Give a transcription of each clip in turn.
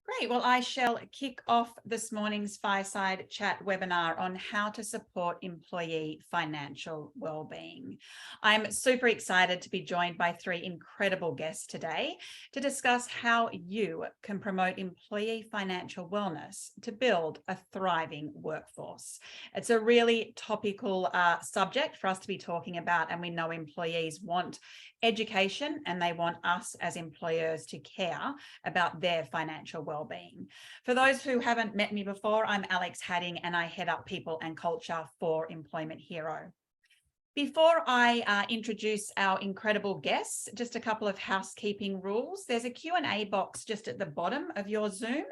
Great. Well, I shall kick off this morning's fireside chat webinar on how to support employee financial wellbeing. I'm super excited to be joined by three incredible guests today to discuss how you can promote employee financial wellness to build a thriving workforce. It's a really topical subject for us to be talking about, and we know employees want education and they want us as employers to care about their financial wellbeing. For those who haven't met me before, I'm Alex Hadding and I head up people and culture for Employment Hero. Before I introduce our incredible guests, just a couple of housekeeping rules. There's a Q&A box just at the bottom of your Zoom.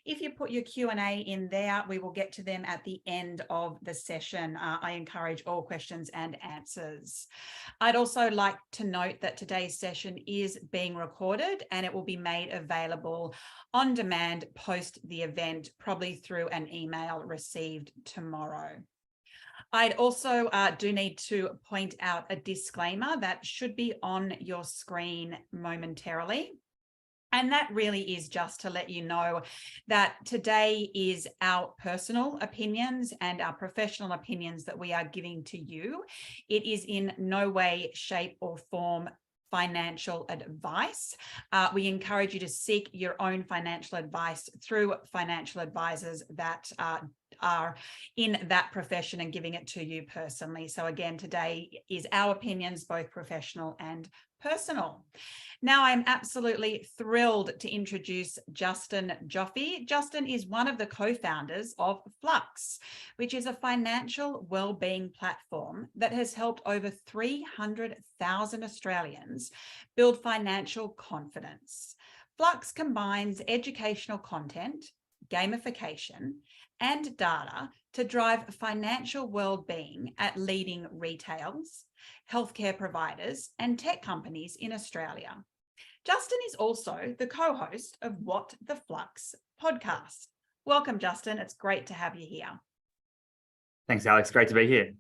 If you put your Q&A in there, we will get to them at the end of the session. I encourage all questions and answers. I'd also like to note that today's session is being recorded and it will be made available on demand post the event, probably through an email received tomorrow. I'd also do need to point out a disclaimer that should be on your screen momentarily. And that really is just to let you know that today is our personal opinions and our professional opinions that we are giving to you. It is in no way, shape or form financial advice. We encourage you to seek your own financial advice through financial advisors that are in that profession and giving it to you personally. So again, today is our opinions, both professional and personal. Now, I'm absolutely thrilled to introduce Justin Joffe. Justin is one of the co-founders of Flux, which is a financial wellbeing platform that has helped over 300,000 Australians build financial confidence. Flux combines educational content, gamification, and data to drive financial well-being at leading retailers, healthcare providers, and tech companies in Australia. Justin is also the co-host of What the Flux podcast. Welcome, Justin. It's great to have you here. Thanks, Alex. Great to be here.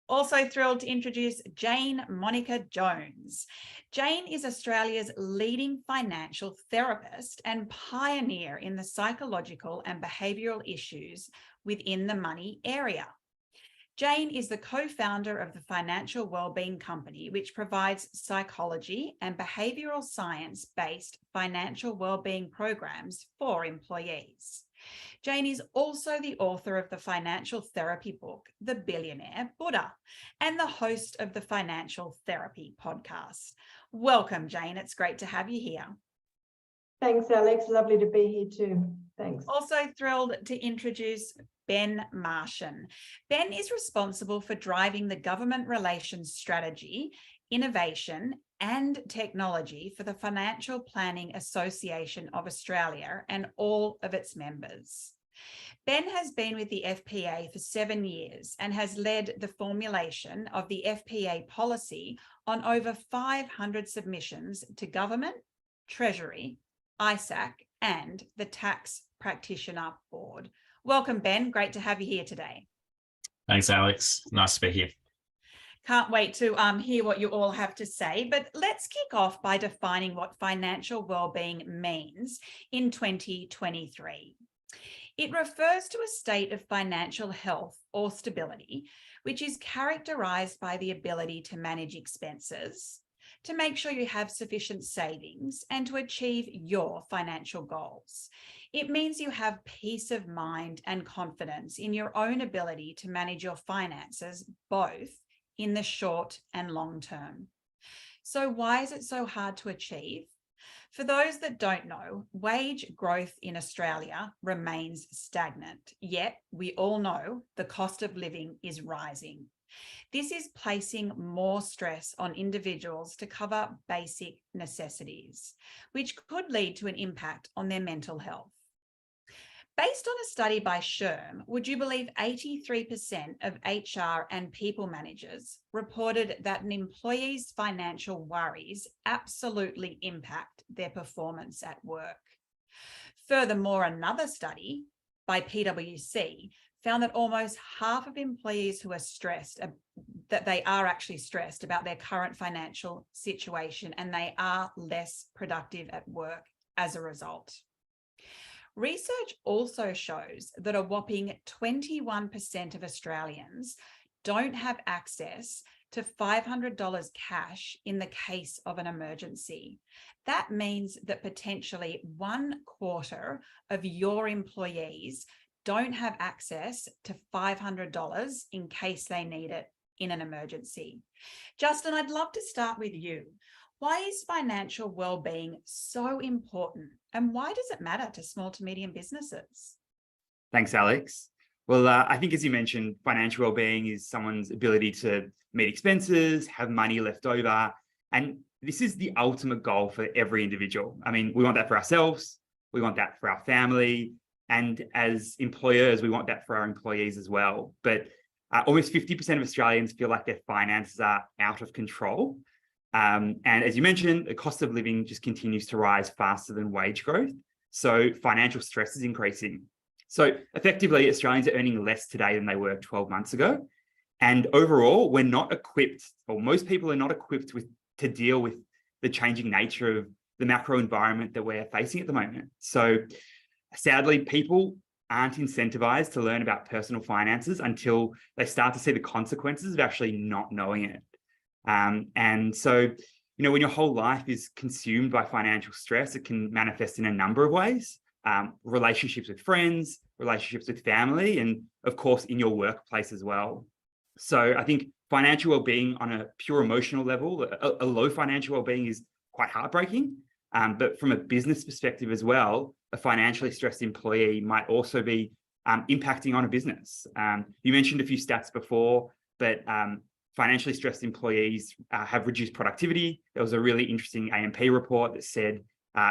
Also thrilled to introduce Jane Monica Jones. Jane is Australia's leading financial therapist and pioneer in the psychological and behavioural issues within the money area. Jane is the co-founder of the Financial Wellbeing Company, which provides psychology and behavioural science-based financial wellbeing programs for employees. Jane is also the author of the financial therapy book, The Billionaire Buddha, and the host of the Financial Therapy podcast. Welcome, Jane. It's great to have you here. Thanks, Alex. Lovely to be here too. Thanks. Also thrilled to introduce Ben Martian. Ben is responsible for driving the government relations strategy, innovation, and technology for the Financial Planning Association of Australia and all of its members. Ben has been with the FPA for 7 years and has led the formulation of the FPA policy on over 500 submissions to government, Treasury, ISAC, and the Tax Practitioner Board. Welcome, Ben. Great to have you here today. Thanks, Alex. Nice to be here. Can't wait to hear what you all have to say, but let's kick off by defining what financial wellbeing means in 2023. It refers to a state of financial health or stability, which is characterized by the ability to manage expenses, to make sure you have sufficient savings, and to achieve your financial goals. It means you have peace of mind and confidence in your own ability to manage your finances, both in the short and long term. So why is it so hard to achieve? For those that don't know, wage growth in Australia remains stagnant, yet we all know the cost of living is rising. This is placing more stress on individuals to cover basic necessities, which could lead to an impact on their mental health. Based on a study by SHRM, would you believe 83% of HR and people managers reported that an employee's financial worries absolutely impact their performance at work? Furthermore, another study by PwC found that almost half of employees who are stressed, that they are actually stressed about their current financial situation and they are less productive at work as a result. Research also shows that a whopping 21% of Australians don't have access to $500 cash in the case of an emergency. That means that potentially 1/4 of your employees don't have access to $500 in case they need it in an emergency. Justin, I'd love to start with you. Why is financial well-being so important, and why does it matter to small to medium businesses? Thanks, Alex. Well, I think, as you mentioned, financial well-being is someone's ability to meet expenses, have money left over, and this is the ultimate goal for every individual. I mean, we want that for ourselves, we want that for our family, and as employers, we want that for our employees as well. But almost 50% of Australians feel like their finances are out of control. And as you mentioned, the cost of living just continues to rise faster than wage growth. So financial stress is increasing. So effectively, Australians are earning less today than they were 12 months ago. And overall, we're not equipped, or most people are not equipped to deal with the changing nature of the macro environment that we're facing at the moment. So sadly, people aren't incentivized to learn about personal finances until they start to see the consequences of actually not knowing it. And so, when your whole life is consumed by financial stress, it can manifest in a number of ways. Relationships with friends, relationships with family, and of course, in your workplace as well. So I think financial well-being on a pure emotional level, a low financial well-being is quite heartbreaking. But from a business perspective as well, a financially stressed employee might also be impacting on a business. You mentioned a few stats before, but financially stressed employees have reduced productivity. There was a really interesting AMP report that said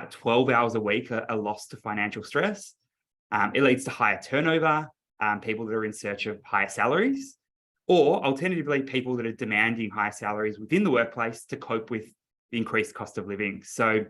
12 hours a week are lost to financial stress. It leads to higher turnover, people that are in search of higher salaries, or alternatively, people that are demanding higher salaries within the workplace to cope with the increased cost of living. So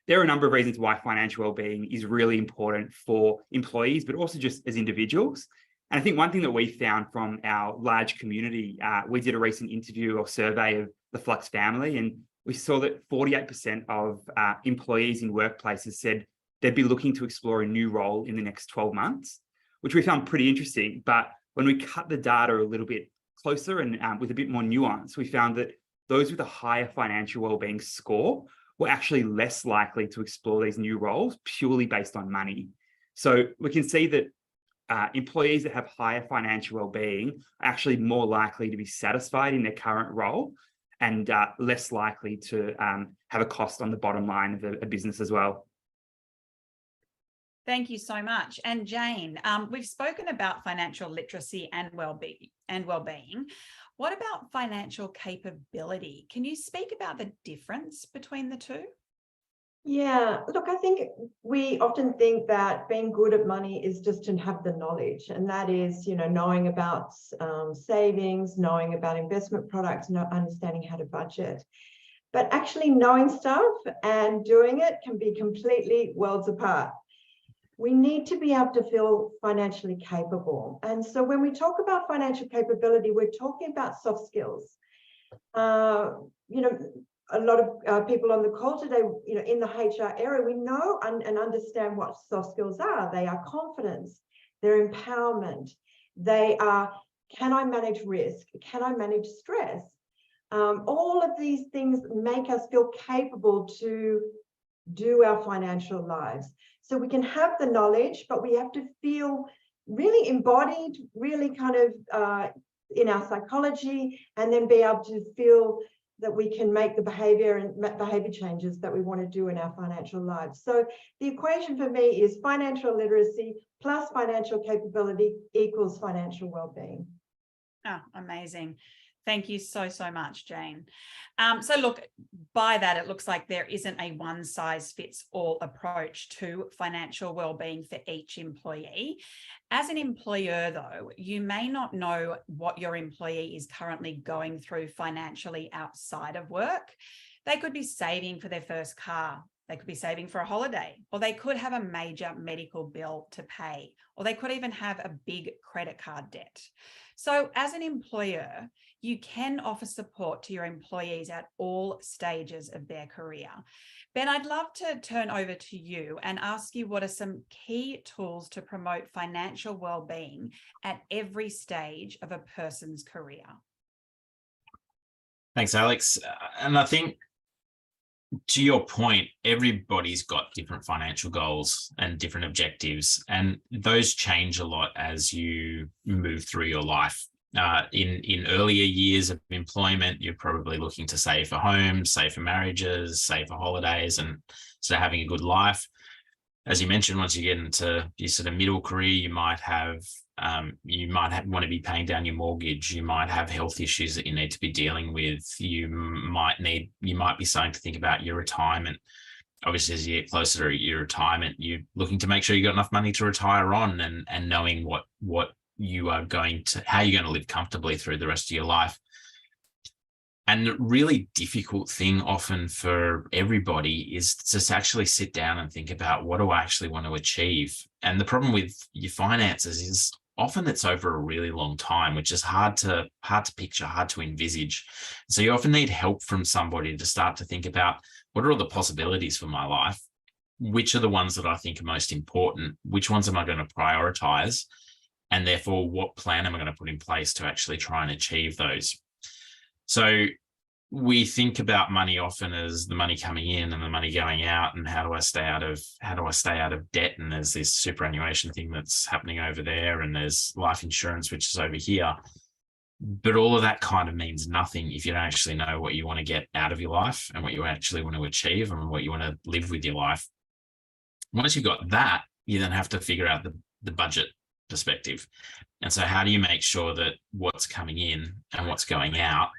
there are a number of reasons why financial well-being is really important for employees, but also just as individuals. And I think one thing that we found from our large community, we did a recent interview or survey of the Flux family, and we saw that 48% of employees in workplaces said they'd be looking to explore a new role in the next 12 months, which we found pretty interesting. But when we cut the data a little bit closer and with a bit more nuance, we found that those with a higher financial well-being score were actually less likely to explore these new roles purely based on money. So we can see that employees that have higher financial well-being are actually more likely to be satisfied in their current role and less likely to have a cost on the bottom line of a business as well. Thank you so much. And Jane, we've spoken about financial literacy and well-being. What about financial capability? Can you speak about the difference between the two? Yeah, look, I think we often think that being good at money is just to have the knowledge, and that is, knowing about savings, knowing about investment products, understanding how to budget. But actually knowing stuff and doing it can be completely worlds apart. We need to be able to feel financially capable. And so when we talk about financial capability, we're talking about soft skills. A lot of people on the call today, in the HR area, we know and understand what soft skills are. They are confidence, they're empowerment, they are, can I manage risk? Can I manage stress? All of these things make us feel capable to do our financial lives. So we can have the knowledge, but we have to feel really embodied, really kind of in our psychology, and then be able to feel that we can make the behavior changes that we want to do in our financial lives. So the equation for me is financial literacy plus financial capability equals financial well-being. Oh, amazing. Thank you so much, Jane. So look, by that, it looks like there isn't a one-size-fits-all approach to financial well-being for each employee. As an employer, though, you may not know what your employee is currently going through financially outside of work. They could be saving for their first car. They could be saving for a holiday, or they could have a major medical bill to pay, or they could even have a big credit card debt. So as an employer, you can offer support to your employees at all stages of their career. Ben, I'd love to turn over to you and ask you what are some key tools to promote financial well-being at every stage of a person's career. Thanks, Alex. And I think, to your point, everybody's got different financial goals and different objectives, and those change a lot as you move through your life. In earlier years of employment, you're probably looking to save for homes, save for marriages, save for holidays, and so having a good life. As you mentioned, once you get into your sort of middle career, you might want to be paying down your mortgage. You might have health issues that you need to be dealing with. You might be starting to think about your retirement. Obviously, as you get closer to your retirement, you're looking to make sure you got enough money to retire on, and knowing what you are how you're going to live comfortably through the rest of your life. And the really difficult thing often for everybody is to actually sit down and think about, what do I actually want to achieve? And the problem with your finances is often it's over a really long time, which is hard to picture, hard to envisage. So you often need help from somebody to start to think about, what are all the possibilities for my life? Which are the ones that I think are most important? Which ones am I going to prioritize? And therefore, what plan am I going to put in place to actually try and achieve those? So we think about money often as the money coming in and the money going out, and how do I stay out of debt? And there's this superannuation thing that's happening over there, and there's life insurance, which is over here. But all of that kind of means nothing if you don't actually know what you want to get out of your life and what you actually want to achieve and what you want to live with your life. Once you've got that, you then have to figure out the budget perspective. And so how do you make sure that what's coming in and what's going out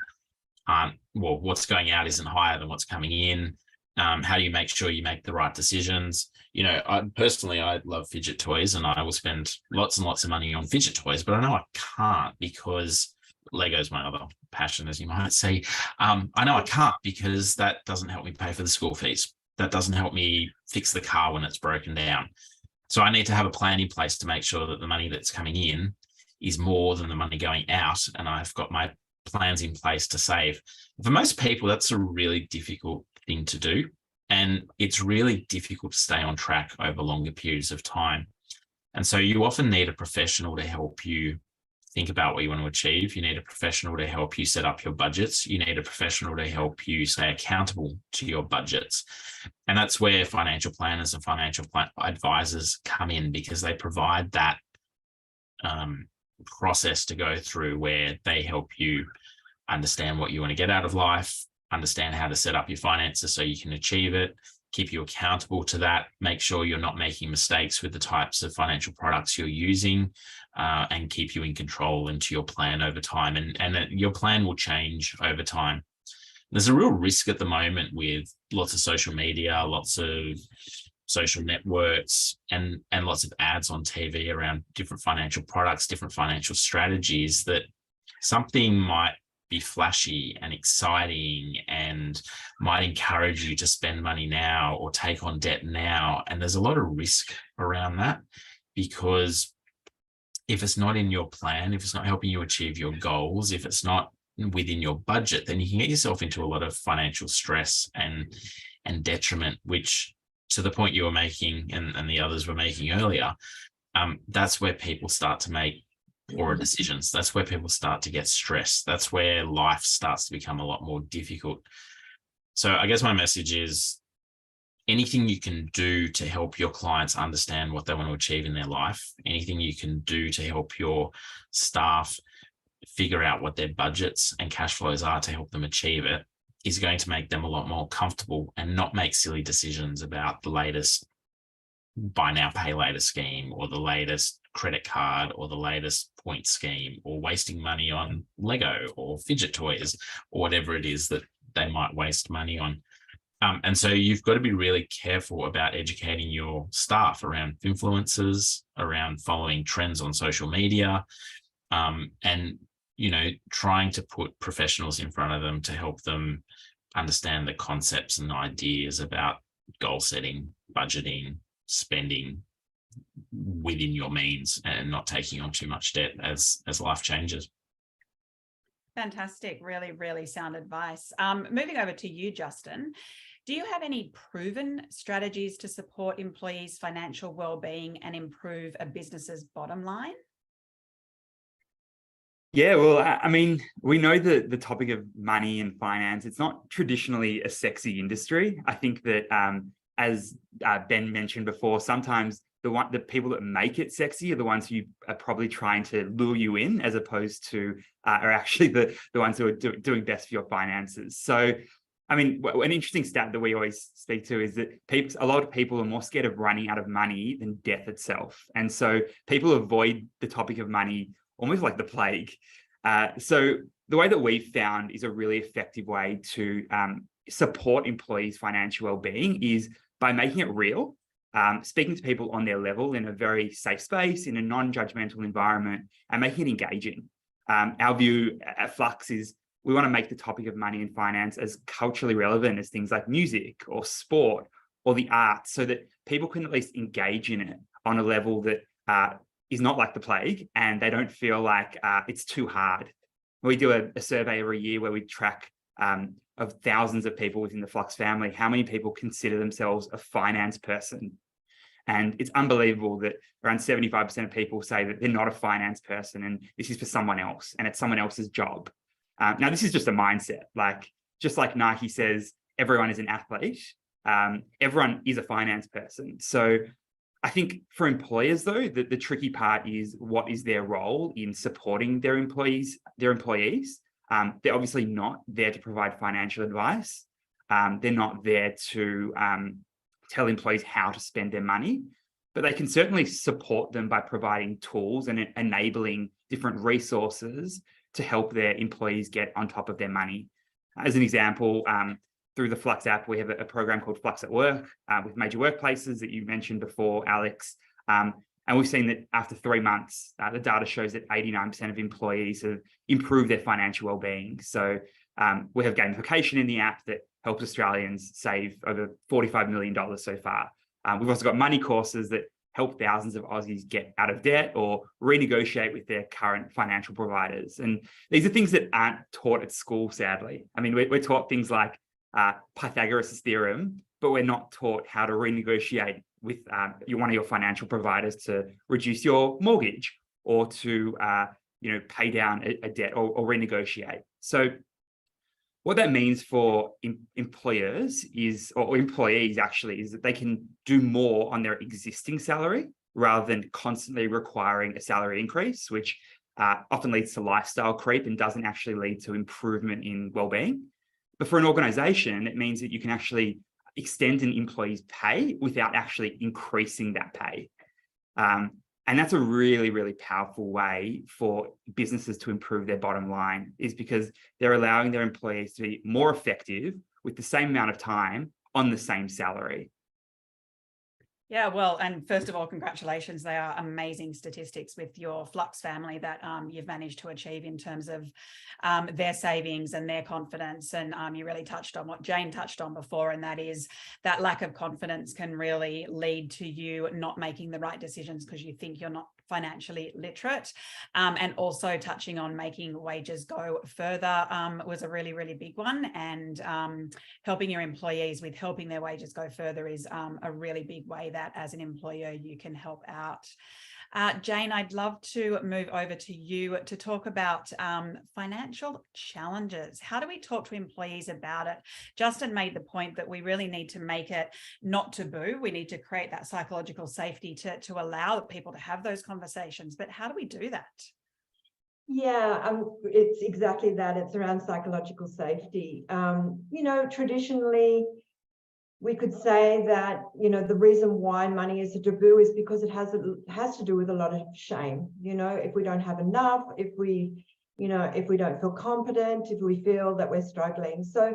what's going out isn't higher than what's coming in? How do you make sure you make the right decisions? You know, I love fidget toys, and I will spend lots and lots of money on fidget toys, but I know I can't because Lego's my other passion, as you might see. I know I can't because that doesn't help me pay for the school fees. That doesn't help me fix the car when it's broken down. So I need to have a plan in place to make sure that the money that's coming in is more than the money going out, and I've got my plans in place to save. For most people, that's a really difficult thing to do, and it's really difficult to stay on track over longer periods of time. And so you often need a professional to help you think about what you want to achieve. You need a professional to help you set up your budgets. You need a professional to help you stay accountable to your budgets. And that's where financial planners and financial advisors come in, because they provide that process to go through, where they help you understand what you want to get out of life, understand how to set up your finances so you can achieve it, keep you accountable to that, make sure you're not making mistakes with the types of financial products you're using, and keep you in control into your plan over time. And that your plan will change over time. There's a real risk at the moment with lots of social media, lots of social networks, and lots of ads on TV around different financial products, different financial strategies, that something might be flashy and exciting and might encourage you to spend money now or take on debt now. And there's a lot of risk around that, because if it's not in your plan, if it's not helping you achieve your goals, if it's not within your budget, then you can get yourself into a lot of financial stress and detriment, which, to the point you were making and the others were making earlier, that's where people start to make poorer decisions. That's where people start to get stressed. That's where life starts to become a lot more difficult. So I guess my message is, anything you can do to help your clients understand what they want to achieve in their life, anything you can do to help your staff figure out what their budgets and cash flows are to help them achieve it, is going to make them a lot more comfortable and not make silly decisions about the latest buy now, pay later scheme, or the latest credit card, or the latest point scheme, or wasting money on Lego or fidget toys, or whatever it is that they might waste money on. And so you've got to be really careful about educating your staff around influencers, around following trends on social media, and, you know, trying to put professionals in front of them to help them understand the concepts and ideas about goal setting, budgeting, spending within your means, and not taking on too much debt as life changes. Fantastic. Really, really sound advice. Moving over to you, Justin. Do you have any proven strategies to support employees' financial well-being and improve a business's bottom line? Yeah, well, I mean, we know that the topic of money and finance, it's not traditionally a sexy industry. I think that as Ben mentioned before, sometimes the people that make it sexy are the ones who are probably trying to lure you in, as opposed to are actually the ones who are doing best for your finances. So, I mean, an interesting stat that we always speak to is that a lot of people are more scared of running out of money than death itself. And so people avoid the topic of money almost like the plague. So the way that we've found is a really effective way to support employees' financial well-being is by making it real, speaking to people on their level in a very safe space, in a non-judgmental environment, and making it engaging. Our view at Flux is we want to make the topic of money and finance as culturally relevant as things like music or sport or the arts, so that people can at least engage in it on a level that is not like the plague, and they don't feel like it's too hard. We do a survey every year where we track of thousands of people within the Flux family, how many people consider themselves a finance person. And it's unbelievable that around 75% of people say that they're not a finance person and this is for someone else and it's someone else's job. Now, this is just a mindset. Like, just like Nike says, everyone is an athlete, everyone is a finance person. So I think for employers, though, the tricky part is what is their role in supporting their employees. They're obviously not there to provide financial advice. They're not there to tell employees how to spend their money, but they can certainly support them by providing tools and enabling different resources to help their employees get on top of their money. As an example, through the Flux app, we have a program called Flux at Work with major workplaces that you mentioned before, Alex. And we've seen that after 3 months, the data shows that 89% of employees have improved their financial well-being. So we have gamification in the app that helps Australians save over $45 million so far. We've also got money courses that help thousands of Aussies get out of debt or renegotiate with their current financial providers. And these are things that aren't taught at school, sadly. I mean, we're taught things like Pythagoras' theorem, but we're not taught how to renegotiate with one of your financial providers to reduce your mortgage or to pay down a debt or renegotiate. So what that means for employers is, or employees actually, is that they can do more on their existing salary rather than constantly requiring a salary increase, which often leads to lifestyle creep and doesn't actually lead to improvement in well-being. But for an organization, it means that you can actually extend an employee's pay without actually increasing that pay. And that's a really, really powerful way for businesses to improve their bottom line, is because they're allowing their employees to be more effective with the same amount of time on the same salary. Yeah, well, and first of all, congratulations. They are amazing statistics with your Flux family that you've managed to achieve in terms of their savings and their confidence. And you really touched on what Jane touched on before, and that is that lack of confidence can really lead to you not making the right decisions because you think you're not financially literate. And also touching on making wages go further was a really, really big one. And helping your employees with helping their wages go further is a really big way that as an employer you can help out. Jane, I'd love to move over to you to talk about financial challenges. How do we talk to employees about it? Justin made the point that we really need to make it not taboo. We need to create that psychological safety to allow people to have those conversations. But how do we do that? Yeah, it's exactly that. It's around psychological safety. Traditionally, we could say that, the reason why money is a taboo is because it has to do with a lot of shame. If we don't have enough, if we don't feel competent, if we feel that we're struggling. So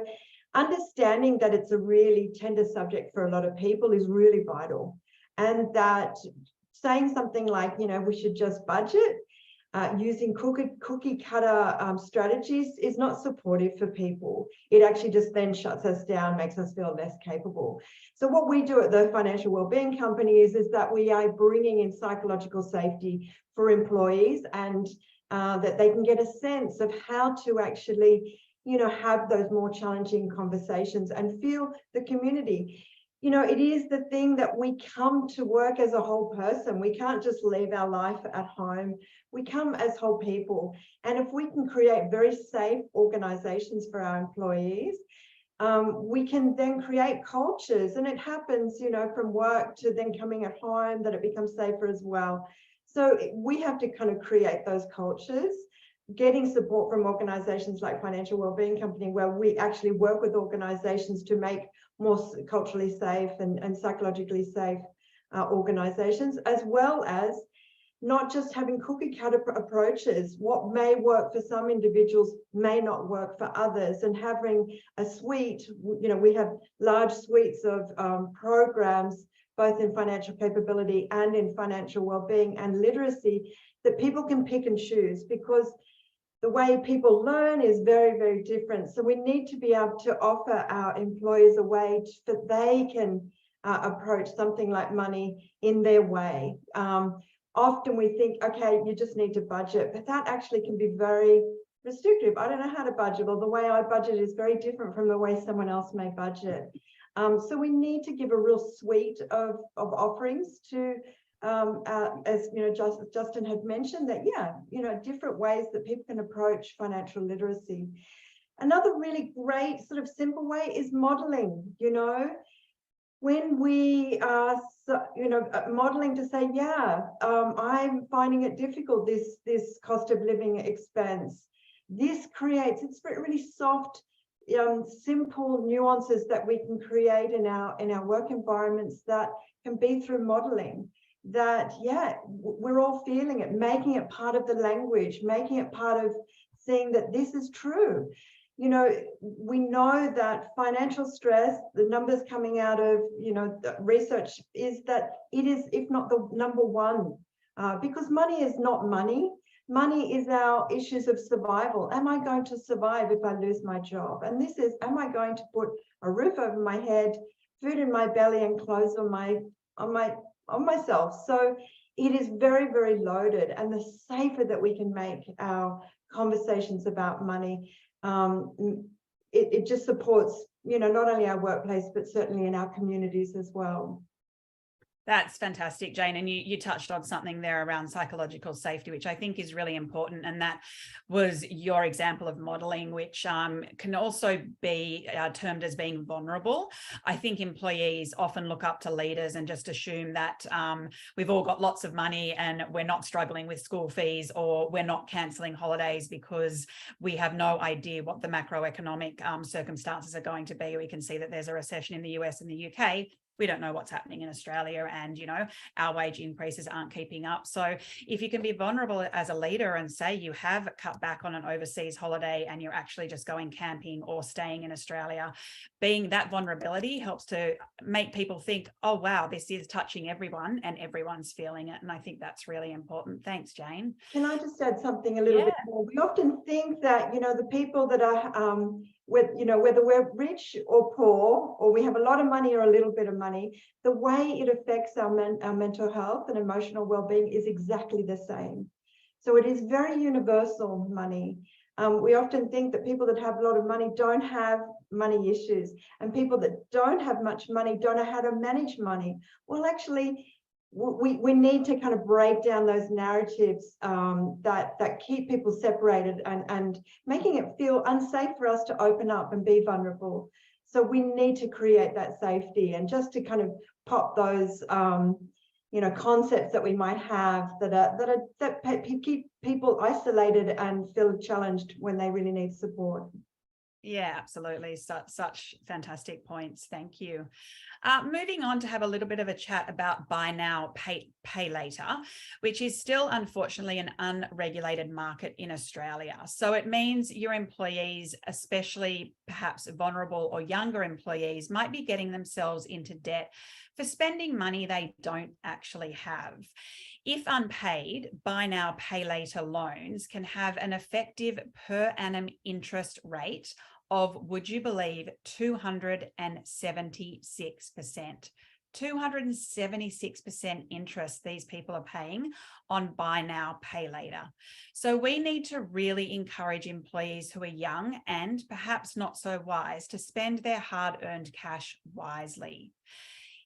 understanding that it's a really tender subject for a lot of people is really vital. And that saying something like, we should just budget using cookie cutter strategies is not supportive for people. It actually just then shuts us down, makes us feel less capable. So what we do at the Financial Wellbeing Company is that we are bringing in psychological safety for employees, and that they can get a sense of how to actually, have those more challenging conversations and feel the community. It is the thing that we come to work as a whole person. We can't just leave our life at home. We come as whole people. And if we can create very safe organizations for our employees, we can then create cultures. And it happens, from work to then coming at home, that it becomes safer as well. So we have to kind of create those cultures, getting support from organizations like Financial Wellbeing Company, where we actually work with organizations to make more culturally safe and psychologically safe organizations, as well as not just having cookie cutter approaches. What may work for some individuals may not work for others, and having a suite, we have large suites of programs, both in financial capability and in financial wellbeing and literacy, that people can pick and choose, because the way people learn is very, very different. So we need to be able to offer our employees a way that they can approach something like money in their way. Often we think, okay, you just need to budget, but that actually can be very restrictive. I don't know how to budget, or the way I budget is very different from the way someone else may budget. So we need to give a real suite of offerings to, as Justin had mentioned, that different ways that people can approach financial literacy. Another really great sort of simple way is modeling. When we are modeling to say, I'm finding it difficult, this cost of living expense. This creates, it's really soft, simple nuances that we can create in our work environments that can be through modeling. That we're all feeling it, making it part of the language, making it part of seeing that this is true. We know that financial stress, the numbers coming out of the research, is that it is, if not the number one, because money is not money. Money is our issues of survival. Am I going to survive if I lose my job? And this is, am I going to put a roof over my head, food in my belly, and clothes on myself? So it is very, very loaded. And the safer that we can make our conversations about money, it just supports, not only our workplace, but certainly in our communities as well. That's fantastic, Jane. And you touched on something there around psychological safety, which I think is really important. And that was your example of modeling, which can also be termed as being vulnerable. I think employees often look up to leaders and just assume that we've all got lots of money and we're not struggling with school fees, or we're not cancelling holidays because we have no idea what the macroeconomic circumstances are going to be. We can see that there's a recession in the US and the UK. We don't know what's happening in Australia, and our wage increases aren't keeping up. So if you can be vulnerable as a leader and say you have cut back on an overseas holiday and you're actually just going camping or staying in Australia, being that vulnerability helps to make people think, oh wow, this is touching everyone and everyone's feeling it. And I think that's really important. Thanks, Jane. Can I just add something a little bit more? We often think that the people that are whether we're rich or poor, or we have a lot of money or a little bit of money, the way it affects our mental health and emotional well-being is exactly the same. So it is very universal, money. We often think that people that have a lot of money don't have money issues, and people that don't have much money don't know how to manage money. Well, actually, we need to kind of break down those narratives that keep people separated and making it feel unsafe for us to open up and be vulnerable. So we need to create that safety, and just to kind of pop those concepts that we might have that keep people isolated and feel challenged when they really need support. Yeah, absolutely. Such fantastic points. Thank you. Moving on to have a little bit of a chat about buy now, pay later, which is still unfortunately an unregulated market in Australia. So it means your employees, especially perhaps vulnerable or younger employees, might be getting themselves into debt for spending money they don't actually have. If unpaid, buy now, pay later loans can have an effective per annum interest rate of, would you believe, 276%. 276% interest these people are paying on buy now, pay later. So we need to really encourage employees who are young and perhaps not so wise to spend their hard-earned cash wisely.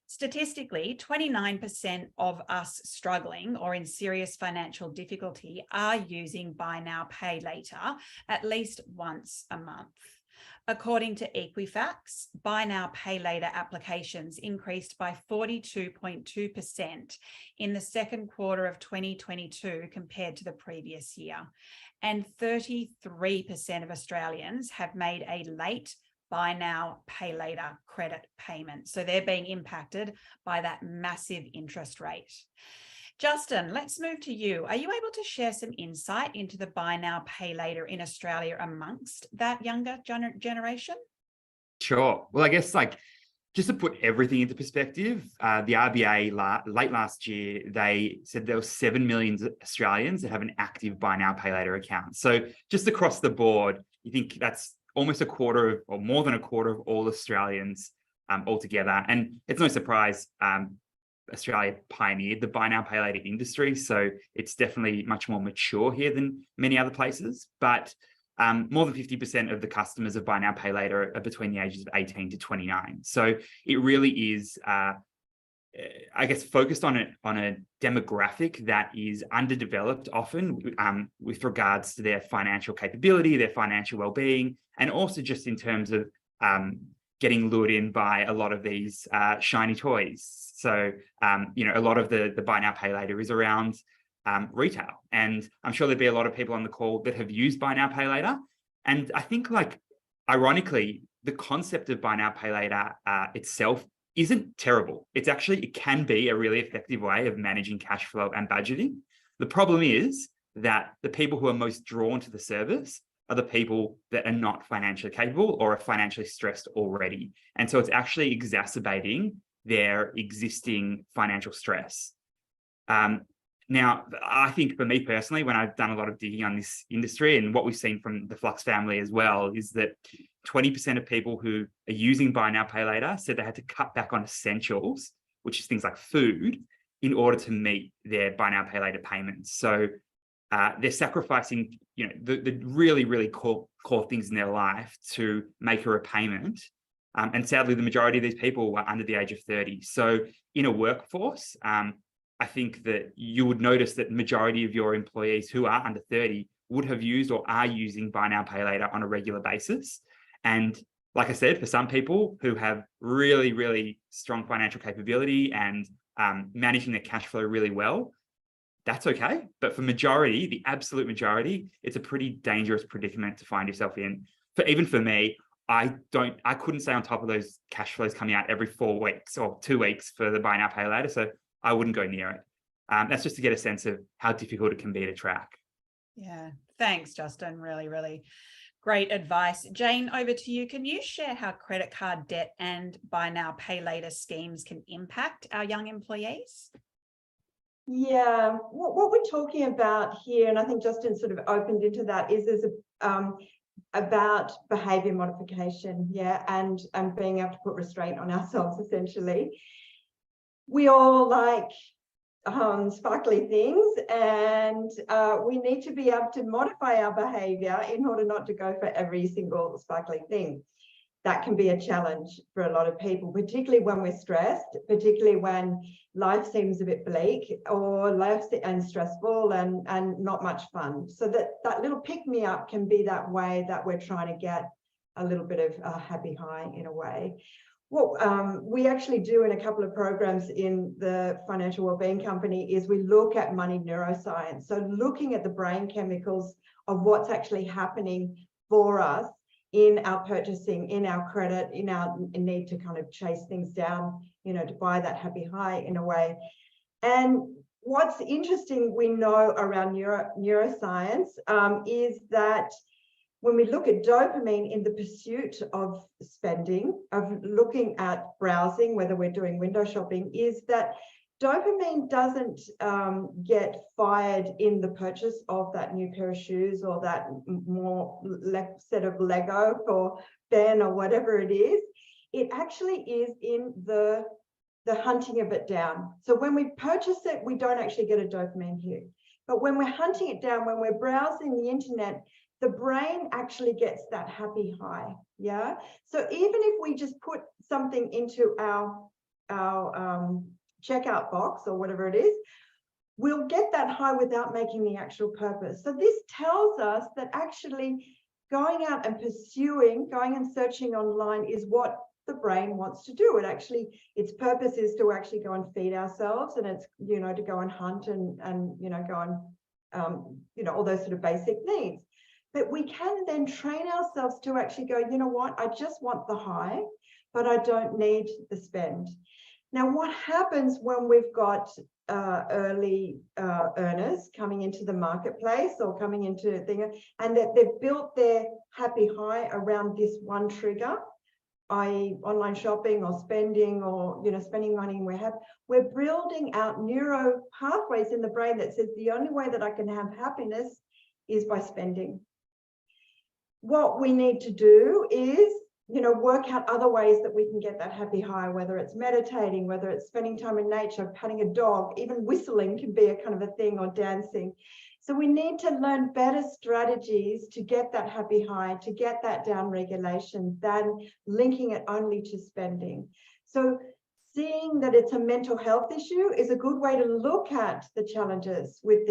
Statistically, 29% of us struggling or in serious financial difficulty are using buy now, pay later at least once a month. According to Equifax, buy now, pay later applications increased by 42.2% in the second quarter of 2022 compared to the previous year. And 33% of Australians have made a late buy now, pay later credit payment. So they're being impacted by that massive interest rate. Justin, let's move to you. Are you able to share some insight into the buy now, pay later in Australia amongst that younger generation? Sure. Well, I guess just to put everything into perspective, the RBA late last year, they said there were 7 million Australians that have an active buy now, pay later account. So just across the board, you think that's almost a quarter of, or more than a quarter of all Australians altogether. And it's no surprise, Australia pioneered the buy now, pay later industry. So it's definitely much more mature here than many other places. But more than 50% of the customers of buy now, pay later are between the ages of 18 to 29. So it really is, I guess, focused on a demographic that is underdeveloped often with regards to their financial capability, their financial well-being, and also just in terms of getting lured in by a lot of these shiny toys. So, a lot of the buy now, pay later is around retail. And I'm sure there'd be a lot of people on the call that have used buy now, pay later. And I think, ironically, the concept of buy now, pay later itself isn't terrible. It can be a really effective way of managing cash flow and budgeting. The problem is that the people who are most drawn to the service are the people that are not financially capable or are financially stressed already. And so it's actually exacerbating their existing financial stress. Now, I think for me personally, when I've done a lot of digging on this industry, and what we've seen from the Flux family as well, is that 20% of people who are using buy now, pay later said they had to cut back on essentials, which is things like food, in order to meet their buy now, pay later payments. So they're sacrificing, the really, really core things in their life to make a repayment. And sadly, the majority of these people were under the age of 30. So in a workforce, I think that you would notice that the majority of your employees who are under 30 would have used or are using buy now, pay later on a regular basis. And like I said, for some people who have really, really strong financial capability and managing their cash flow really well, that's okay. But for majority, the absolute majority, it's a pretty dangerous predicament to find yourself in. Even for me, I couldn't stay on top of those cash flows coming out every 4 weeks or 2 weeks for the buy now, pay later. So I wouldn't go near it. That's just to get a sense of how difficult it can be to track. Yeah, thanks, Justin. Really, really great advice. Jane, over to you. Can you share how credit card debt and buy now, pay later schemes can impact our young employees? Yeah, what we're talking about here, and I think Justin sort of opened into that, is about behaviour modification, and being able to put restraint on ourselves, essentially. We all like sparkly things, and we need to be able to modify our behaviour in order not to go for every single sparkly thing. That can be a challenge for a lot of people, particularly when we're stressed, particularly when life seems a bit bleak or and stressful and not much fun. So that little pick-me-up can be that way that we're trying to get a little bit of a happy high in a way. What we actually do in a couple of programs in the Financial Wellbeing Company is we look at money neuroscience. So looking at the brain chemicals of what's actually happening for us in our purchasing, in our credit, in our need to kind of chase things down, to buy that happy high in a way. And what's interesting, we know around neuroscience is that when we look at dopamine in the pursuit of spending, of looking at browsing, whether we're doing window shopping, is that Dopamine doesn't get fired in the purchase of that new pair of shoes or that more set of Lego for Ben or whatever it is. It actually is in the hunting of it down. So when we purchase it, we don't actually get a dopamine hit. But when we're hunting it down, when we're browsing the internet, the brain actually gets that happy high. Yeah. So even if we just put something into our checkout box or whatever it is, we'll get that high without making the actual purpose. So this tells us that actually going out and going and searching online is what the brain wants to do. Its purpose is to actually go and feed ourselves, and it's, to go and hunt and go and, all those sort of basic needs. But we can then train ourselves to actually go, you know what, I just want the high, but I don't need the spend. Now, what happens when we've got early earners coming into the marketplace or coming into a thing, and that they've built their happy high around this one trigger, i.e. online shopping or spending or, spending money, and we're building out neuro pathways in the brain that says the only way that I can have happiness is by spending. What we need to do is, work out other ways that we can get that happy high, whether it's meditating, whether it's spending time in nature, petting a dog, even whistling can be a kind of a thing, or dancing. So we need to learn better strategies to get that happy high, to get that down regulation, than linking it only to spending. So seeing that it's a mental health issue is a good way to look at the challenges with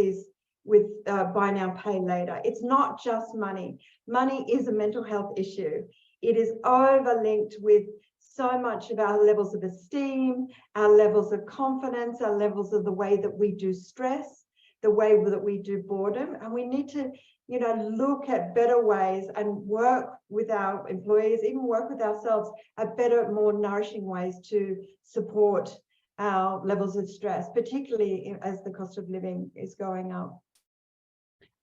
buy now, pay later. It's not just money. Money is a mental health issue. It is overlinked with so much of our levels of esteem, our levels of confidence, our levels of the way that we do stress, the way that we do boredom. And we need to, look at better ways and work with our employees, even work with ourselves at better, more nourishing ways to support our levels of stress, particularly as the cost of living is going up.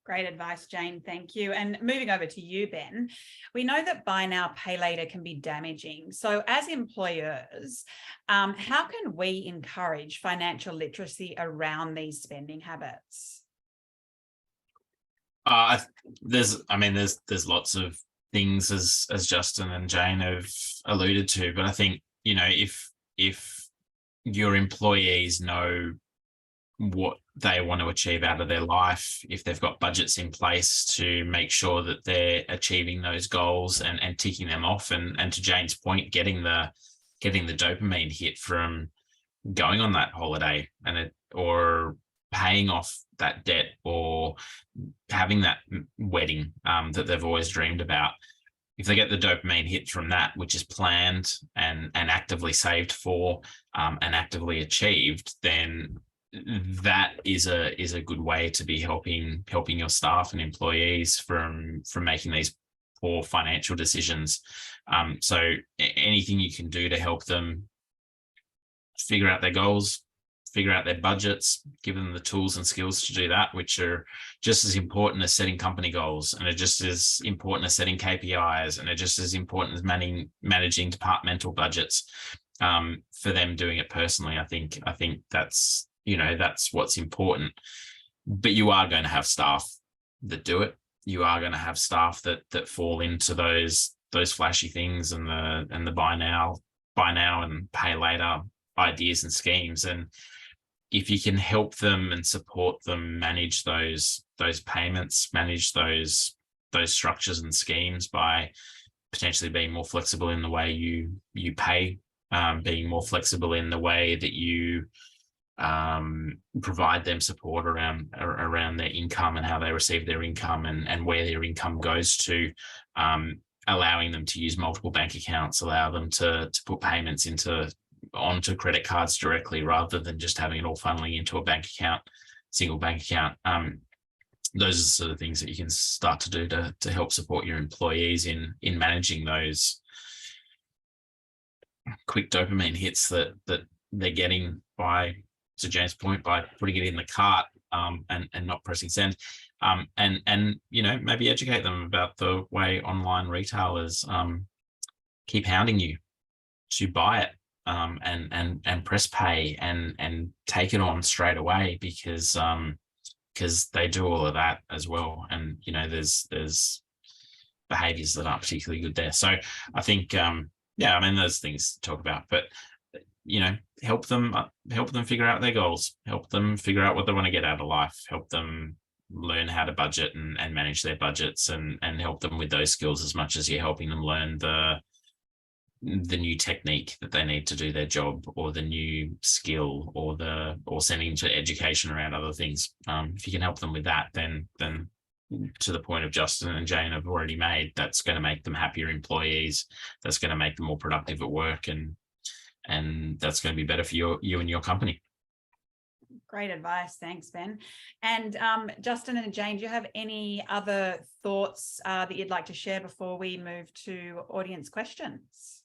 Great advice, Jane. Thank you. And moving over to you, Ben, we know that buy now, pay later can be damaging. So as employers, how can we encourage financial literacy around these spending habits? There's lots of things, as Justin and Jane have alluded to, but I think, if your employees know what they want to achieve out of their life, if they've got budgets in place to make sure that they're achieving those goals and ticking them off, and to Jane's point, getting the dopamine hit from going on that holiday or paying off that debt or having that wedding that they've always dreamed about. If they get the dopamine hit from that, which is planned and actively saved for and actively achieved, then that is a good way to be helping your staff and employees from making these poor financial decisions. So anything you can do to help them figure out their goals, figure out their budgets, give them the tools and skills to do that, which are just as important as setting company goals, and are just as important as setting KPIs, and are just as important as managing departmental budgets, for them doing it personally. I think that's what's important. But you are going to have staff that do it. You are going to have staff that fall into those flashy things and the buy now and pay later ideas and schemes. And if you can help them and support them manage those payments, manage those structures and schemes by potentially being more flexible in the way you pay, being more flexible in the way that you provide them support around their income and how they receive their income and where their income goes to, allowing them to use multiple bank accounts, allow them to put payments onto credit cards directly rather than just having it all funneling into a single bank account. Those are the sort of things that you can start to do to help support your employees in managing those quick dopamine hits that they're getting by, to James' point, by putting it in the cart and not pressing send, and maybe educate them about the way online retailers keep hounding you to buy it. and press pay and take it on straight away, because they do all of that as well. And there's behaviors that aren't particularly good there. So I think there's things to talk about, but help them figure out their goals, help them figure out what they want to get out of life, help them learn how to budget and manage their budgets, and help them with those skills as much as you're helping them learn the new technique that they need to do their job, or the new skill, or sending to education around other things. If you can help them with that, then to the point of Justin and Jane have already made, that's going to make them happier employees. That's going to make them more productive at work, and that's going to be better for you and your company. Great advice. Thanks, Ben. And Justin and Jane, do you have any other thoughts that you'd like to share before we move to audience questions?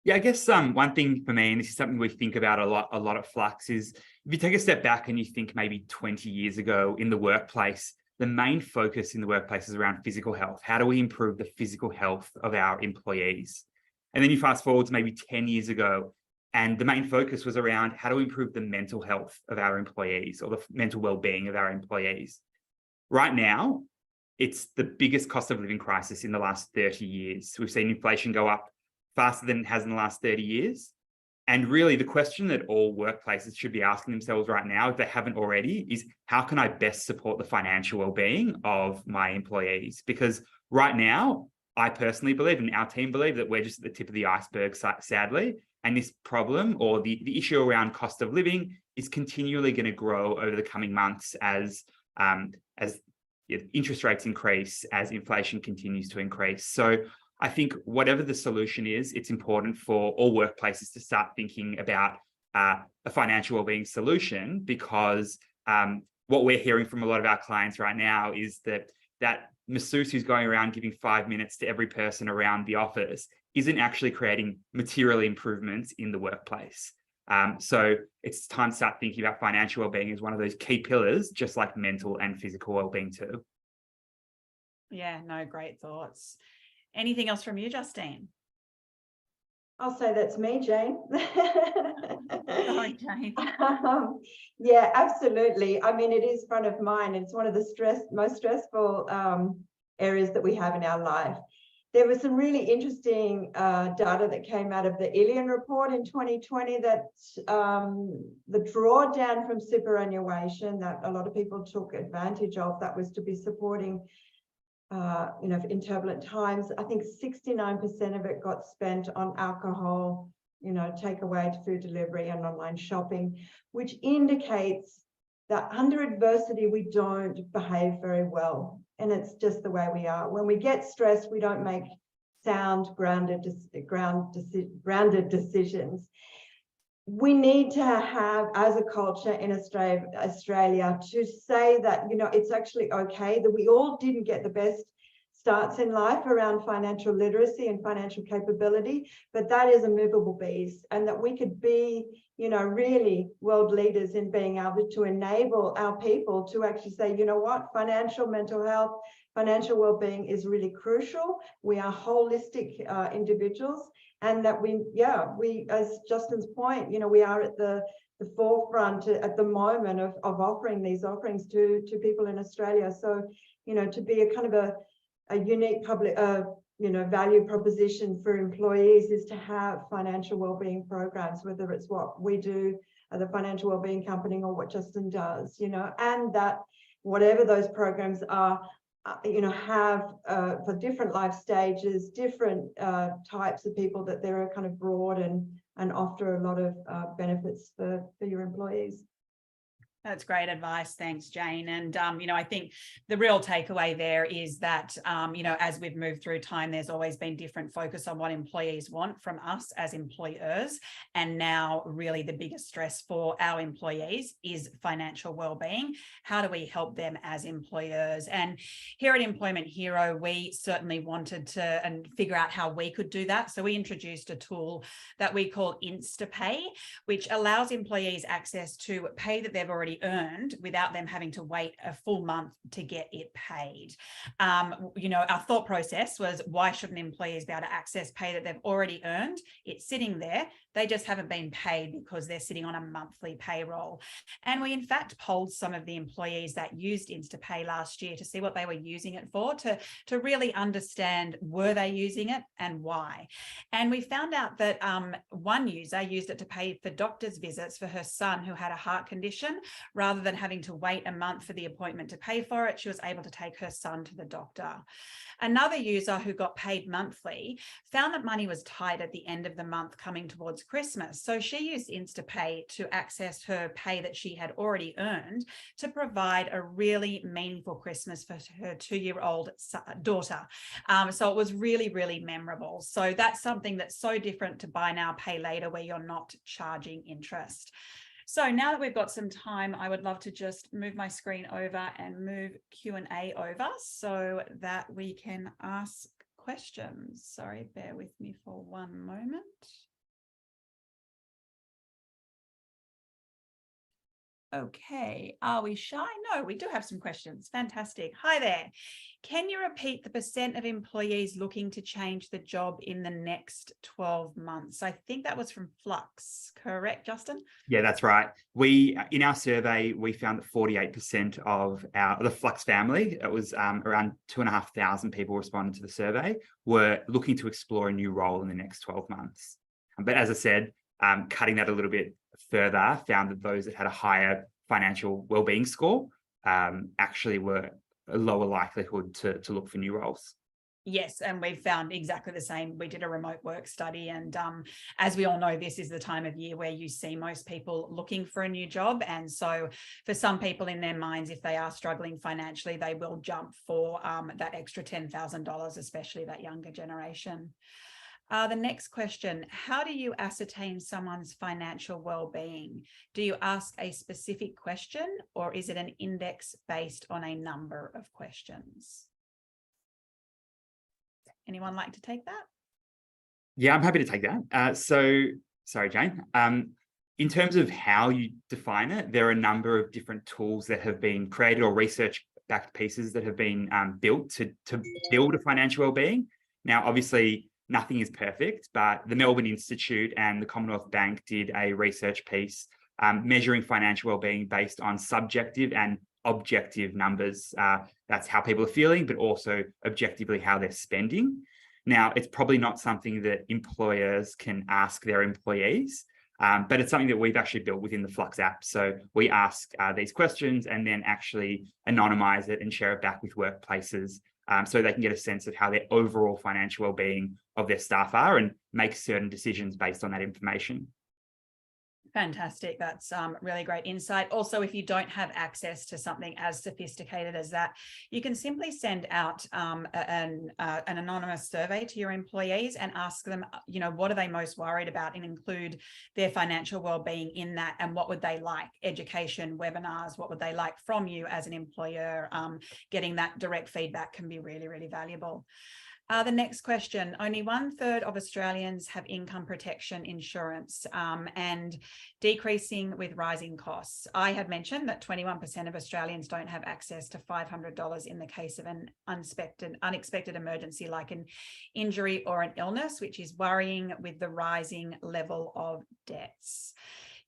Yeah, I guess one thing for me, and this is something we think about a lot at Flux, is if you take a step back and you think maybe 20 years ago in the workplace, the main focus in the workplace is around physical health. How do we improve the physical health of our employees? And then you fast forward to maybe 10 years ago, and the main focus was around how do we improve the mental health of our employees, or the mental well-being of our employees. Right now, it's the biggest cost of living crisis in the last 30 years. We've seen inflation go up faster than it has in the last 30 years. And really the question that all workplaces should be asking themselves right now, if they haven't already, is how can I best support the financial well-being of my employees? Because right now, I personally believe, and our team believe, that we're just at the tip of the iceberg, sadly. And this problem, or the issue around cost of living, is continually going to grow over the coming months as interest rates increase, as inflation continues to increase. So I think whatever the solution is, it's important for all workplaces to start thinking about a financial wellbeing solution, because what we're hearing from a lot of our clients right now is that masseuse who's going around giving 5 minutes to every person around the office isn't actually creating material improvements in the workplace. So it's time to start thinking about financial wellbeing as one of those key pillars, just like mental and physical wellbeing too. Yeah, no, great thoughts. Anything else from you, Justine? I'll say that's me, Jane. Sorry, Jane. Yeah, absolutely. I mean, it is front of mind. It's one of the most stressful areas that we have in our life. There was some really interesting data that came out of the Ilian report in 2020 that the drawdown from superannuation that a lot of people took advantage of, that was to be supporting in turbulent times. I think 69% of it got spent on alcohol, takeaway, food delivery, and online shopping, which indicates that under adversity, we don't behave very well. And it's just the way we are. When we get stressed, we don't make sound, grounded decisions. We need to have, as a culture in Australia, to say that, it's actually okay that we all didn't get the best starts in life around financial literacy and financial capability, but that is a movable beast, and that we could be, really world leaders in being able to enable our people to actually say, what, financial, mental health, financial well-being is really crucial. We are holistic individuals. And that we, as Justin's point, we are at the forefront at the moment of offering these offerings to people in Australia. So, to be a kind of a unique public, value proposition for employees is to have financial wellbeing programs, whether it's what we do at the financial wellbeing company or what Justin does, and that whatever those programs are, have for different life stages, different types of people, that they're kind of broad and offer a lot of benefits for your employees. That's great advice. Thanks, Jane. And, I think the real takeaway there is that, as we've moved through time, there's always been different focus on what employees want from us as employers. And now really the biggest stress for our employees is financial wellbeing. How do we help them as employers? And here at Employment Hero, we certainly wanted to figure out how we could do that. So we introduced a tool that we call InstaPay, which allows employees access to pay that they've already already earned without them having to wait a full month to get it paid. Our thought process was, why shouldn't employees be able to access pay that they've already earned? It's sitting there. They just haven't been paid because they're sitting on a monthly payroll. And we, in fact, polled some of the employees that used InstaPay last year to see what they were using it for, to really understand, were they using it and why? And we found out that one user used it to pay for doctor's visits for her son who had a heart condition. Rather than having to wait a month for the appointment to pay for it, she was able to take her son to the doctor. Another user who got paid monthly found that money was tight at the end of the month coming towards Christmas. So she used InstaPay to access her pay that she had already earned to provide a really meaningful Christmas for her 2-year-old daughter. So it was really, really memorable. So that's something that's so different to buy now, pay later, where you're not charging interest. So now that we've got some time, I would love to just move my screen over and move Q&A over so that we can ask questions. Sorry, bear with me for one moment. Okay, are we shy? No, we do have some questions. Fantastic. Hi there. Can you repeat the % of employees looking to change the job in the next 12 months? I think that was from Flux, correct, Justin? Yeah, that's right. In our survey, we found that 48% of the Flux family, it was around 2,500 people responded to the survey, were looking to explore a new role in the next 12 months. But as I said, cutting that a little bit further, found that those that had a higher financial wellbeing score actually were a lower likelihood to look for new roles. Yes, and we've found exactly the same. We did a remote work study, and as we all know, this is the time of year where you see most people looking for a new job. And so for some people in their minds, if they are struggling financially, they will jump for that extra $10,000, especially that younger generation. The next question, how do you ascertain someone's financial well-being? Do you ask a specific question, or is it an index based on a number of questions? Anyone like to take that? Yeah, I'm happy to take that. Sorry, Jane. In terms of how you define it, there are a number of different tools that have been created, or research-backed pieces that have been built to build a financial well-being. Now, obviously, nothing is perfect, but the Melbourne Institute and the Commonwealth Bank did a research piece measuring financial well-being based on subjective and objective numbers. That's how people are feeling, but also objectively how they're spending. Now, it's probably not something that employers can ask their employees, but it's something that we've actually built within the Flux app. So we ask these questions and then actually anonymize it and share it back with workplaces so they can get a sense of how their overall financial well-being of their staff are and make certain decisions based on that information. Fantastic. That's really great insight. Also, if you don't have access to something as sophisticated as that, you can simply send out an anonymous survey to your employees and ask them, what are they most worried about, and include their financial well-being in that, and what would they like? Education, webinars, what would they like from you as an employer? Getting that direct feedback can be really, really valuable. The next question, only 1/3 of Australians have income protection insurance and decreasing with rising costs. I had mentioned that 21% of Australians don't have access to $500 in the case of an unexpected emergency like an injury or an illness, which is worrying with the rising level of debts.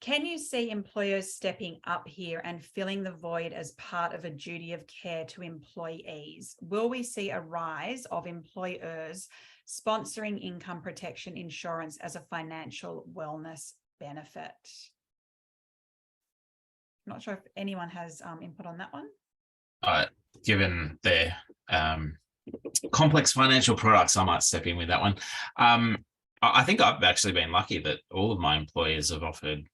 Can you see employers stepping up here and filling the void as part of a duty of care to employees? Will we see a rise of employers sponsoring income protection insurance as a financial wellness benefit? I'm not sure if anyone has input on that one. Given their complex financial products, I might step in with that one. I think I've actually been lucky that all of my employers have offered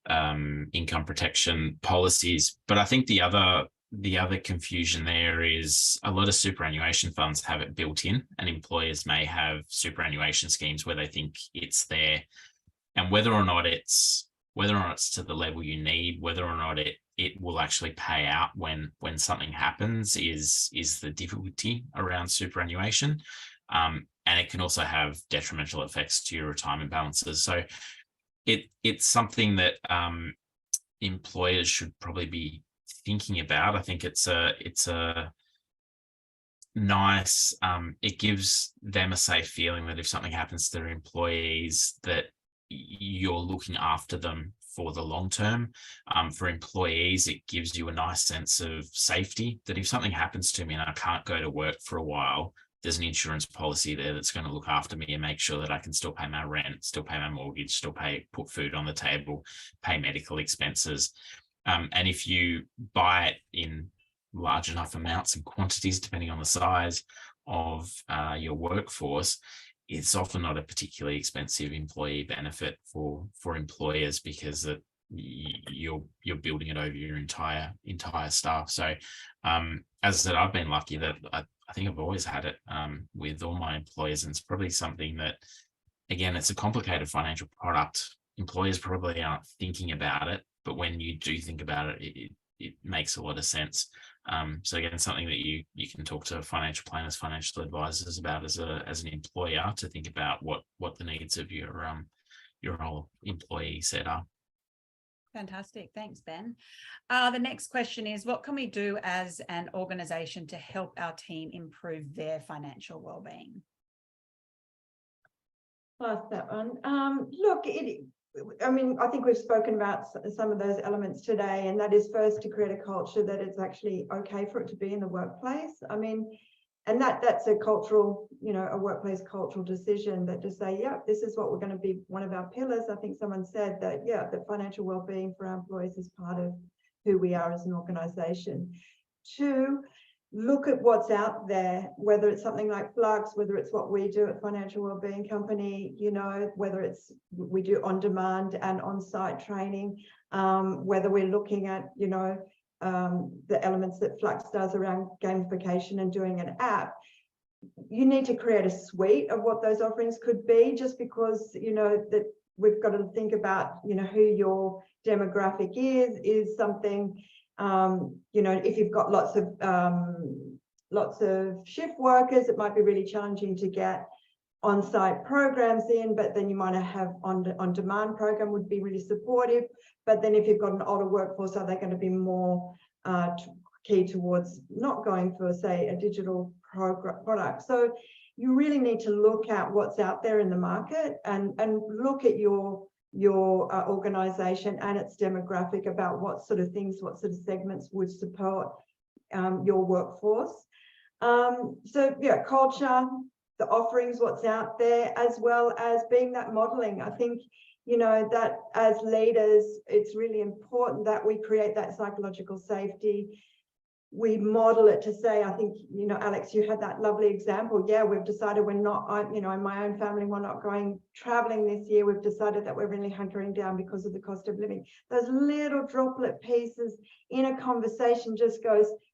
income protection policies, but I think the other confusion there is a lot of superannuation funds have it built in, and employers may have superannuation schemes where they think it's there, and whether or not it's to the level you need, whether or not it will actually pay out when something happens is the difficulty around superannuation. And it can also have detrimental effects to your retirement balances. So it's something that employers should probably be thinking about. I think it's a nice, it gives them a safe feeling that if something happens to their employees, that you're looking after them for the long term. For employees, it gives you a nice sense of safety that if something happens to me and I can't go to work for a while, there's an insurance policy there that's going to look after me and make sure that I can still pay my rent, still pay my mortgage, still put food on the table, pay medical expenses. And if you buy it in large enough amounts and quantities, depending on the size of your workforce, it's often not a particularly expensive employee benefit for employers, because you're building it over your entire staff. So as I said, I've been lucky that I think I've always had it with all my employers, and it's probably something that, again, it's a complicated financial product. Employers probably aren't thinking about it, but when you do think about it, it makes a lot of sense. So again, something that you can talk to financial planners, financial advisors about as an employer, to think about what the needs of your whole employee set are. Fantastic. Thanks, Ben. The next question is, what can we do as an organisation to help our team improve their financial wellbeing? Pass that one. Look, I think we've spoken about some of those elements today, and that is first to create a culture that it's actually okay for it to be in the workplace. I mean, and that's a cultural, a workplace cultural decision, that to say, yeah, this is what we're going to be one of our pillars. I think someone said that, yeah, that financial well-being for our employees is part of who we are as an organisation. Two, look at what's out there, whether it's something like Flux, whether it's what we do at Financial Wellbeing Company, whether it's we do on-demand and on-site training, whether we're looking at, the elements that Flux does around gamification and doing an app. You need to create a suite of what those offerings could be, just because, that we've got to think about, who your demographic is something. If you've got lots of shift workers, it might be really challenging to get on-site programs in, but then you might have on-demand program would be really supportive. But then if you've got an older workforce, are they going to be more key towards not going for, say, a digital product? So you really need to look at what's out there in the market and look at your organisation and its demographic, about what sort of things, what sort of segments would support your workforce. So yeah, culture, the offerings, what's out there, as well as being that modelling. I think, that as leaders, it's really important that we create that psychological safety. We model it to say, I think, Alex, you had that lovely example. Yeah, we've decided we're not, in my own family, we're not going traveling this year. We've decided that we're really hunkering down because of the cost of living. Those little droplet pieces in a conversation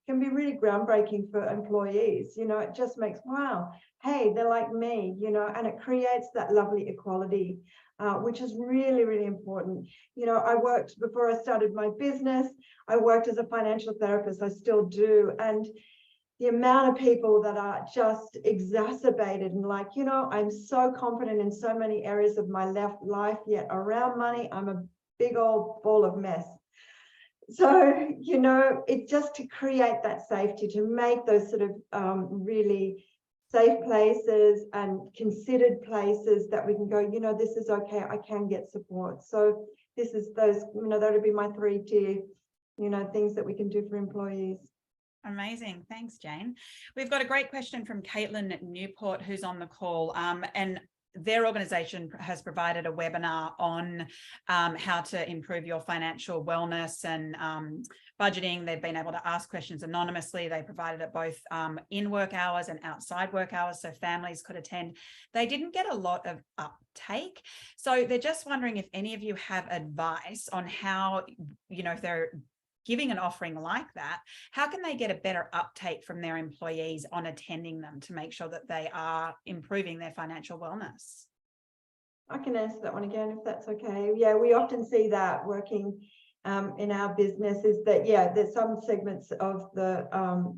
can be really groundbreaking for employees. It just makes, wow, hey, they're like me, and it creates that lovely equality, which is really, really important. I worked, before I started my business, I worked as a financial therapist. I still do. And the amount of people that are just exacerbated and like, I'm so confident in so many areas of my life, yet around money, I'm a big old ball of mess. So, it's just to create that safety, to make those sort of really safe places and considered places that we can go, this is okay, I can get support. So this is those, that would be my 3 tier, things that we can do for employees. Amazing. Thanks, Jane. We've got a great question from Caitlin Newport, who's on the call, and their organisation has provided a webinar on how to improve your financial wellness and budgeting. They've been able to ask questions anonymously. They provided it both in work hours and outside work hours, so families could attend. They didn't get a lot of uptake. So they're just wondering if any of you have advice on how, if they're giving an offering like that, how can they get a better uptake from their employees on attending them to make sure that they are improving their financial wellness? I can answer that one again, if that's okay. Yeah, we often see that working in our business, is that, yeah, there's some segments of the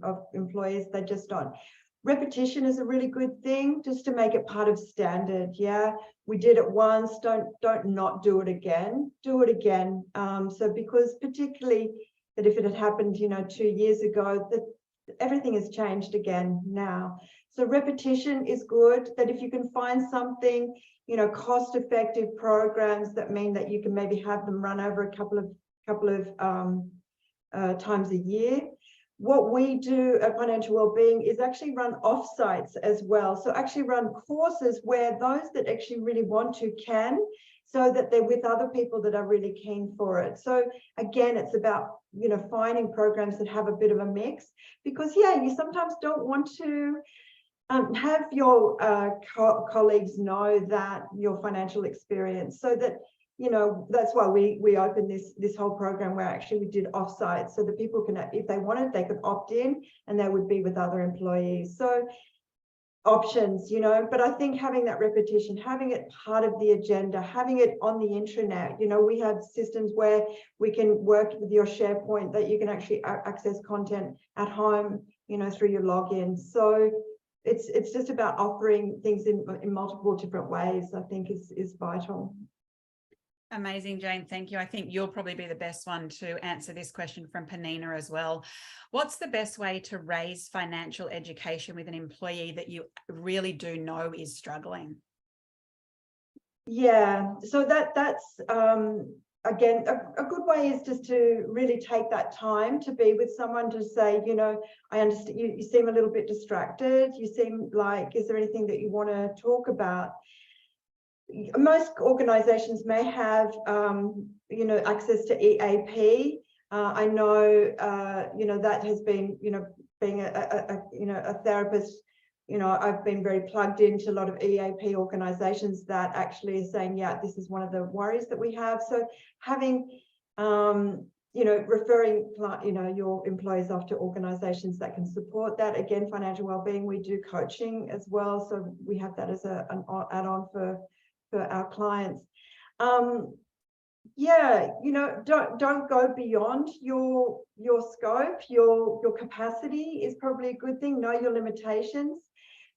of employees, they just don't. Repetition is a really good thing, just to make it part of standard. Yeah, we did it once, don't not do it again. Do it again. So because particularly that if it had happened, 2 years ago, that everything has changed again now. So repetition is good, that if you can find something, cost-effective programs that mean that you can maybe have them run over a couple of times a year. What we do at Financial Wellbeing is actually run offsites as well. So actually run courses where those that actually really want to can, so that they're with other people that are really keen for it. So again, it's about, finding programs that have a bit of a mix, because you sometimes don't want to have your colleagues know that your financial experience, so that that's why we opened this whole program where actually we did offsite, so that people can, if they wanted, they could opt in and they would be with other employees. So options, but I think having that repetition, having it part of the agenda, having it on the intranet, we have systems where we can work with your SharePoint, that you can actually access content at home, through your login. So it's just about offering things in multiple different ways, I think is vital. Amazing, Jane. Thank you. I think you'll probably be the best one to answer this question from Panina as well. What's the best way to raise financial education with an employee that you really do know is struggling? Yeah, so that's again, a good way is just to really take that time to be with someone, to say, I understand you seem a little bit distracted. You seem like, is there anything that you want to talk about? Most organizations may have, access to EAP. I know, that has been, being a therapist, I've been very plugged into a lot of EAP organizations that actually are saying, yeah, this is one of the worries that we have. So having, referring, your employees off to organizations that can support that. Again, Financial Wellbeing, we do coaching as well. So we have that as an add-on for our clients. Don't go beyond your scope. Your capacity is probably a good thing. Know your limitations,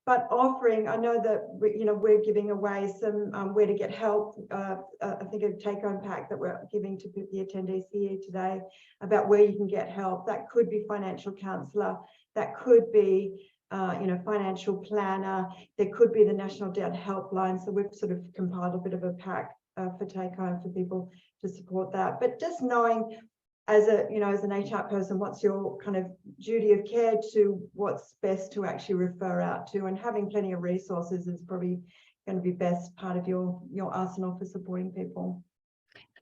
but offering, I know that we're giving away some where to get help. I think a take-home pack that we're giving to the attendees here today about where you can get help. That could be financial counselor, that could be financial planner, there could be the National Debt Helpline. So we've sort of compiled a bit of a pack for take home for people to support that. But just knowing as an HR person, what's your kind of duty of care to what's best to actually refer out to, and having plenty of resources is probably going to be best part of your arsenal for supporting people.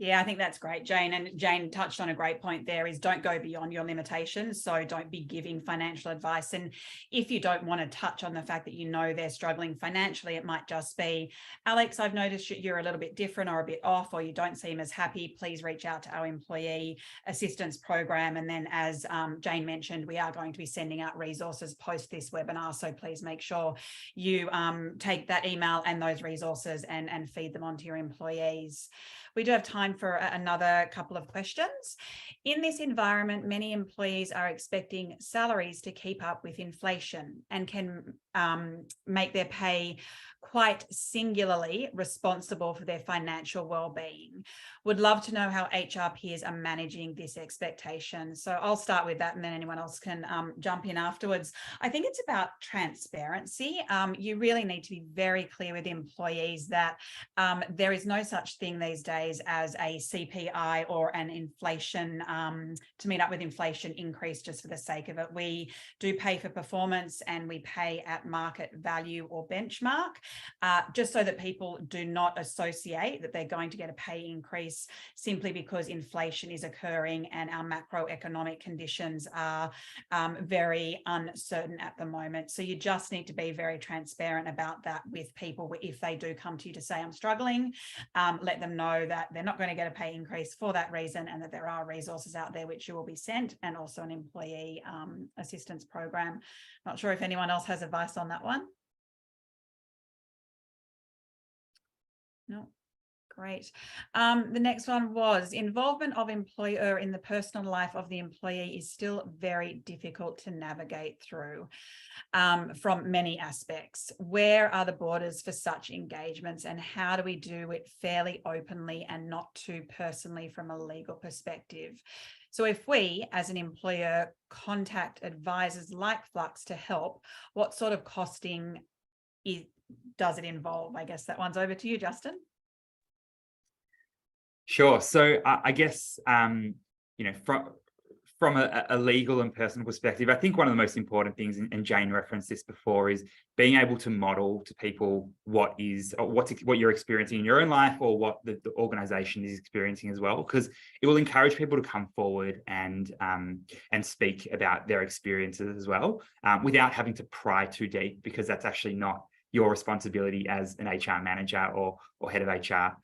Yeah, I think that's great, Jane. And Jane touched on a great point there, is don't go beyond your limitations. So don't be giving financial advice. And if you don't want to touch on the fact that they're struggling financially, it might just be, Alex, I've noticed you're a little bit different or a bit off, or you don't seem as happy. Please reach out to our employee assistance program. And then, as Jane mentioned, we are going to be sending out resources post this webinar. So please make sure you take that email and those resources and feed them onto your employees. We do have time for another couple of questions. In this environment, many employees are expecting salaries to keep up with inflation and can make their pay quite singularly responsible for their financial well-being. Would love to know how HR peers are managing this expectation. So I'll start with that, and then anyone else can jump in afterwards. I think it's about transparency. You really need to be very clear with employees that there is no such thing these days as a CPI or an inflation, to meet up with inflation increase just for the sake of it. We do pay for performance, and we pay at market value or benchmark, just so that people do not associate that they're going to get a pay increase simply because inflation is occurring and our macroeconomic conditions are very uncertain at the moment. So you just need to be very transparent about that with people. If they do come to you to say, I'm struggling, let them know that they're not going to get a pay increase for that reason, and that there are resources out there which you will be sent, and also an employee assistance program. Not sure if anyone else has advice on that one. No. Great. The next one was involvement of employer in the personal life of the employee is still very difficult to navigate through from many aspects. Where are the borders for such engagements, and how do we do it fairly openly and not too personally from a legal perspective? So if we, as an employer, contact advisors like Flux to help, what sort of costing does it involve? I guess that one's over to you, Justin. Sure. So I guess, from a legal and personal perspective, I think one of the most important things, and Jane referenced this before, is being able to model to people what you're experiencing in your own life, or what the organization is experiencing as well, because it will encourage people to come forward and speak about their experiences as well, without having to pry too deep, because that's actually not your responsibility as an HR manager or head of HR.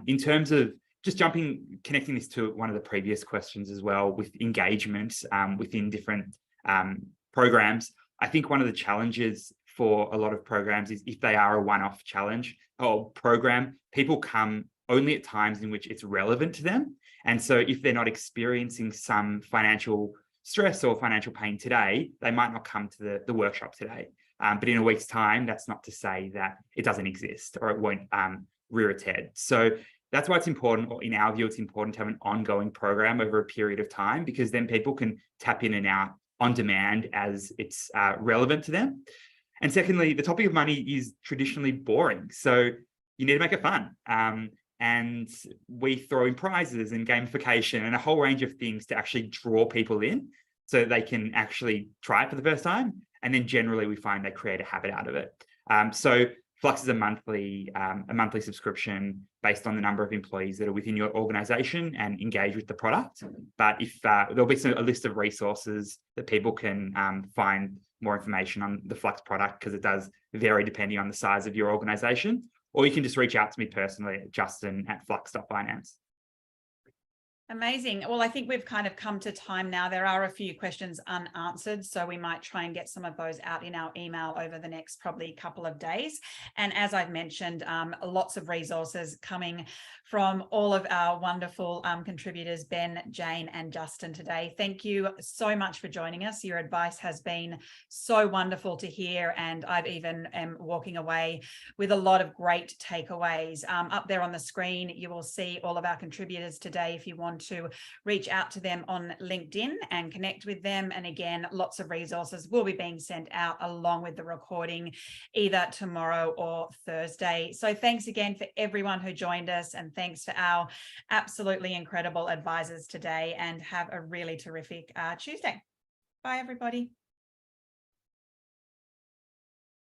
In terms of just connecting this to one of the previous questions as well, with engagement within different programs, I think one of the challenges for a lot of programs is if they are a one-off challenge or program, people come only at times in which it's relevant to them. And so if they're not experiencing some financial stress or financial pain today, they might not come to the workshop today. But in a week's time, that's not to say that it doesn't exist or it won't rear its head. So that's why it's important, or in our view, it's important to have an ongoing program over a period of time, because then people can tap in and out on demand as it's relevant to them. And secondly, the topic of money is traditionally boring. So you need to make it fun. And we throw in prizes and gamification and a whole range of things to actually draw people in so they can actually try it for the first time. And then generally we find they create a habit out of it. So Flux is a monthly subscription based on the number of employees that are within your organization and engage with the product. But if there'll be a list of resources that people can find more information on the Flux product, because it does vary depending on the size of your organization. Or you can just reach out to me personally at justin@flux.finance. Amazing. Well, I think we've kind of come to time now. There are a few questions unanswered, so we might try and get some of those out in our email over the next probably couple of days. And as I've mentioned, lots of resources coming from all of our wonderful contributors, Ben, Jane, and Justin today. Thank you so much for joining us. Your advice has been so wonderful to hear, and I've even am walking away with a lot of great takeaways. Up there on the screen, you will see all of our contributors today if you want to reach out to them on LinkedIn and connect with them. And again, lots of resources will be being sent out along with the recording either tomorrow or Thursday. So thanks again for everyone who joined us, and thanks for our absolutely incredible advisors today, and have a really terrific Tuesday. Bye, everybody.